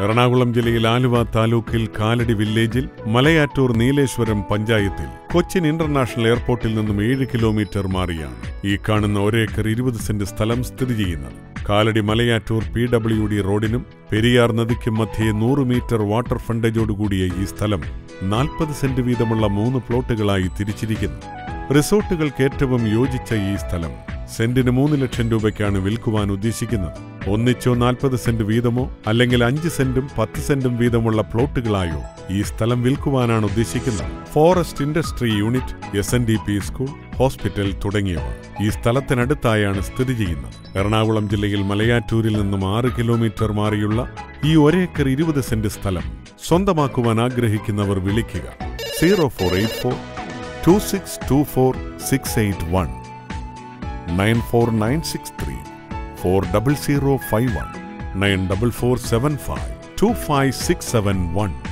എറണാകുളം ജില്ലയിൽ ആലുവ താലൂക്കിൽ കാലടി വില്ലേജിൽ മലയാറ്റൂർ നീലേശ്വരം പഞ്ചായത്തിൽ കൊച്ചിൻ ഇന്റർനാഷണൽ എയർപോർട്ടിൽ നിന്നും 7 കിലോമീറ്റർ മാറിയാണ് ഈ കാണുന്ന 1 ഏക്കർ 20 സെന്റ് സ്ഥലം സ്ഥിതി ചെയ്യുന്നത്. കാലടി മലയാറ്റൂർ PWD റോഡിനും പെരിയാർ നദിക്കും മധ്യേ 100 മീറ്റർ വാട്ടർ ഫ്രണ്ടേജോടുകൂടിയ ഈ സ്ഥലം 40 സെന്റ് വീതമുള്ള 3 പ്ലോട്ടുകളായി തിരിച്ചിരിക്കുന്നു. റിസോർട്ടുകൾക്ക് ഏറ്റവും യോജിച്ച ഈ സ്ഥലം സെന്റിന് 3 ലക്ഷം രൂപയ്ക്കാണ് വിൽക്കുവാൻ ഉദ്ദേശിക്കുന്നത്. ഒന്നിച്ചോ 40 സെന്റ് വീതമോ അല്ലെങ്കിൽ 5 സെന്റും 10 സെന്റും വീതമുള്ള പ്ലോട്ടുകളായോ ഈ സ്ഥലം വിൽക്കുവാനാണ് ഉദ്ദേശിക്കുന്നത്. Forest industry unit, SNDP school, hospital തുടങ്ങിയവ ഈ സ്ഥലത്തിനടുത്തായാണ് സ്ഥിതി ചെയ്യുന്നത്. എറണാകുളം ജില്ലയിൽ മലയാറ്റൂരിൽ നിന്നും 6 കിലോമീറ്റർ മാറിയുള്ള ഈ 1 ഏക്കർ 20 സെന്റ് സ്ഥലം സ്വന്തമാക്കുവാൻ ആഗ്രഹിക്കുന്നവർ വിളിക്കുക 0484 2624 681 94963 40051 94475 25671.